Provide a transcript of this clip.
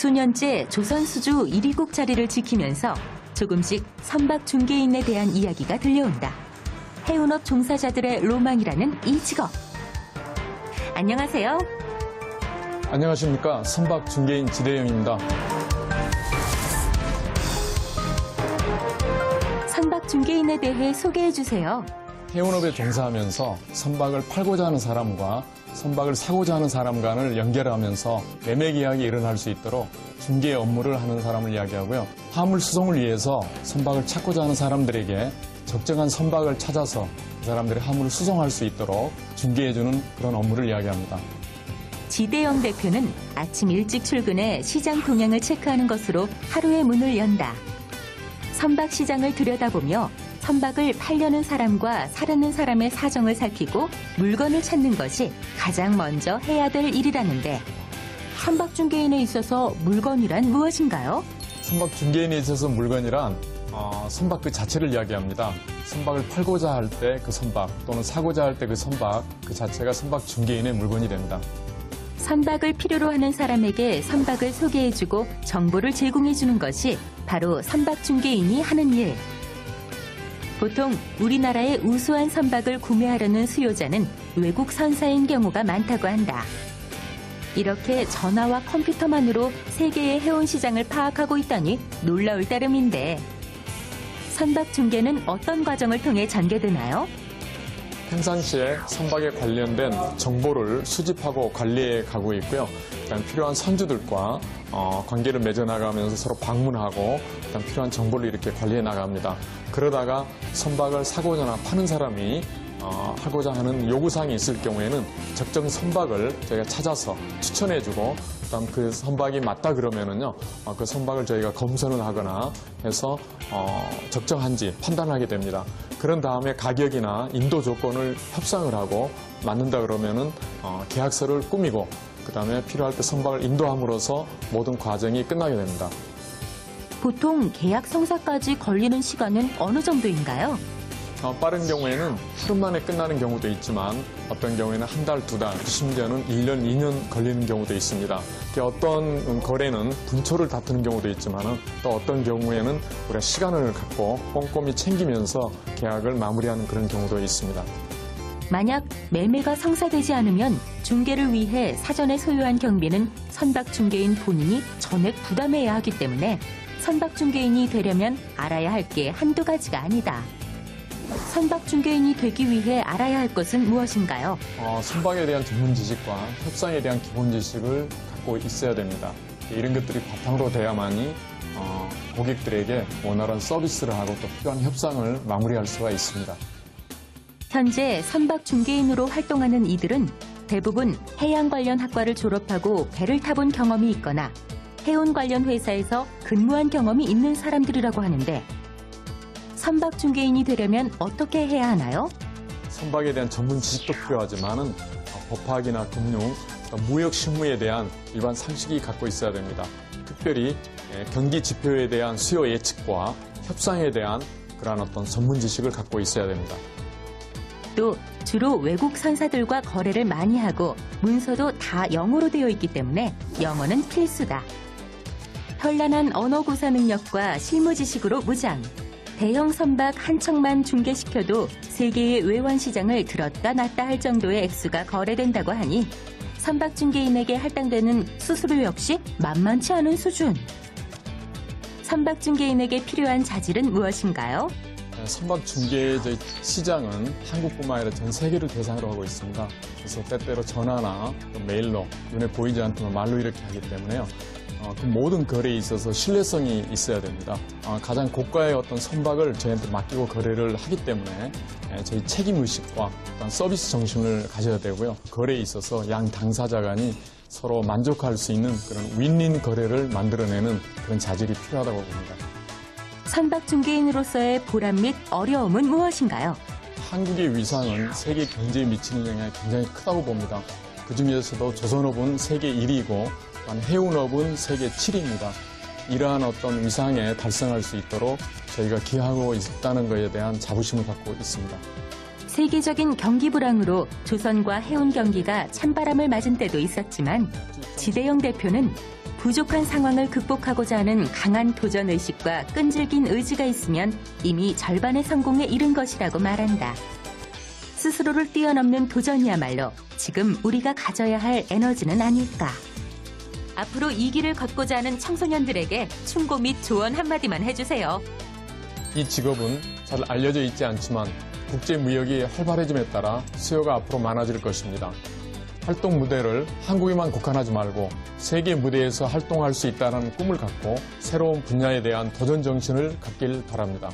수년째 조선수주 1위국 자리를 지키면서 조금씩 선박 중개인에 대한 이야기가 들려온다. 해운업 종사자들의 로망이라는 이 직업. 안녕하세요. 안녕하십니까. 선박 중개인 지대영입니다. 선박 중개인에 대해 소개해 주세요. 해운업에 종사하면서 선박을 팔고자 하는 사람과 선박을 사고자 하는 사람 간을 연결하면서 매매 계약이 일어날 수 있도록 중개 업무를 하는 사람을 이야기하고요. 화물 수송을 위해서 선박을 찾고자 하는 사람들에게 적정한 선박을 찾아서 그 사람들이 화물을 수송할 수 있도록 중개해주는 그런 업무를 이야기합니다. 지대영 대표는 아침 일찍 출근해 시장 동향을 체크하는 것으로 하루의 문을 연다. 선박 시장을 들여다보며 선박을 팔려는 사람과 사려는 사람의 사정을 살피고 물건을 찾는 것이 가장 먼저 해야 될 일이라는데, 선박 중개인에 있어서 물건이란 무엇인가요? 선박 중개인에 있어서 물건이란 선박 그 자체를 이야기합니다. 선박을 팔고자 할 때 그 선박 또는 사고자 할 때 그 선박 그 자체가 선박 중개인의 물건이 됩니다. 선박을 필요로 하는 사람에게 선박을 소개해주고 정보를 제공해주는 것이 바로 선박 중개인이 하는 일. 보통 우리나라의 우수한 선박을 구매하려는 수요자는 외국 선사인 경우가 많다고 한다. 이렇게 전화와 컴퓨터만으로 세계의 해운 시장을 파악하고 있다니 놀라울 따름인데, 선박 중개는 어떤 과정을 통해 전개되나요? 평상시에 선박에 관련된 정보를 수집하고 관리해 가고 있고요. 그다음 필요한 선주들과 관계를 맺어 나가면서 서로 방문하고 그다음 필요한 정보를 이렇게 관리해 나갑니다. 그러다가 선박을 사고자 파는 사람이 하고자 하는 요구사항이 있을 경우에는 적정 선박을 저희가 찾아서 추천해주고, 그다음 그 선박이 맞다 그러면은요, 그 선박을 저희가 검선을 하거나 해서 적정한지 판단하게 됩니다. 그런 다음에 가격이나 인도 조건을 협상을 하고 맞는다 그러면은 계약서를 꾸미고, 그다음에 필요할 때 선박을 인도함으로써 모든 과정이 끝나게 됩니다. 보통 계약 성사까지 걸리는 시간은 어느 정도인가요? 빠른 경우에는 하루 만에 끝나는 경우도 있지만 어떤 경우에는 한 달, 두 달, 심지어는 1년, 2년 걸리는 경우도 있습니다. 어떤 거래는 분초를 다투는 경우도 있지만 또 어떤 경우에는 우리가 시간을 갖고 꼼꼼히 챙기면서 계약을 마무리하는 그런 경우도 있습니다. 만약 매매가 성사되지 않으면 중개를 위해 사전에 소유한 경비는 선박 중개인 본인이 전액 부담해야 하기 때문에 선박 중개인이 되려면 알아야 할 게 한두 가지가 아니다. 선박 중개인이 되기 위해 알아야 할 것은 무엇인가요? 선박에 대한 전문 지식과 협상에 대한 기본 지식을 갖고 있어야 됩니다. 이런 것들이 바탕으로 돼야만이 고객들에게 원활한 서비스를 하고 또 필요한 협상을 마무리할 수가 있습니다. 현재 선박 중개인으로 활동하는 이들은 대부분 해양 관련 학과를 졸업하고 배를 타본 경험이 있거나 해운 관련 회사에서 근무한 경험이 있는 사람들이라고 하는데, 선박 중개인이 되려면 어떻게 해야 하나요? 선박에 대한 전문 지식도 필요하지만은 법학이나 금융, 무역 실무에 대한 일반 상식이 갖고 있어야 됩니다. 특별히 경기 지표에 대한 수요 예측과 협상에 대한 그러한 어떤 전문 지식을 갖고 있어야 됩니다. 또 주로 외국 선사들과 거래를 많이 하고 문서도 다 영어로 되어 있기 때문에 영어는 필수다. 현란한 언어 구사 능력과 실무 지식으로 무장. 대형 선박 한 척만 중개시켜도 세계의 외환 시장을 들었다 놨다 할 정도의 액수가 거래된다고 하니 선박 중개인에게 할당되는 수수료 역시 만만치 않은 수준. 선박 중개인에게 필요한 자질은 무엇인가요? 선박 중개 시장은 한국뿐만 아니라 전 세계를 대상으로 하고 있습니다. 그래서 때때로 전화나 메일로 눈에 보이지 않지만 말로 이렇게 하기 때문에요. 그 모든 거래에 있어서 신뢰성이 있어야 됩니다. 가장 고가의 어떤 선박을 저희한테 맡기고 거래를 하기 때문에 저희 책임의식과 어떤 서비스 정신을 가져야 되고요. 거래에 있어서 양 당사자 간이 서로 만족할 수 있는 그런 윈윈 거래를 만들어내는 그런 자질이 필요하다고 봅니다. 선박 중개인으로서의 보람 및 어려움은 무엇인가요? 한국의 위상은 세계 경제에 미치는 영향이 굉장히 크다고 봅니다. 그중에서도 조선업은 세계 1위이고 해운업은 세계 7위입니다. 이러한 어떤 위상에 달성할 수 있도록 저희가 기여하고 있다는 것에 대한 자부심을 갖고 있습니다. 세계적인 경기 불황으로 조선과 해운 경기가 찬바람을 맞은 때도 있었지만 지대영 대표는 부족한 상황을 극복하고자 하는 강한 도전 의식과 끈질긴 의지가 있으면 이미 절반의 성공에 이른 것이라고 말한다. 스스로를 뛰어넘는 도전이야말로 지금 우리가 가져야 할 에너지는 아닐까. 앞으로 이 길을 걷고자 하는 청소년들에게 충고 및 조언 한마디만 해주세요. 이 직업은 잘 알려져 있지 않지만 국제 무역이 활발해짐에 따라 수요가 앞으로 많아질 것입니다. 활동 무대를 한국에만 국한하지 말고 세계 무대에서 활동할 수 있다는 꿈을 갖고 새로운 분야에 대한 도전 정신을 갖길 바랍니다.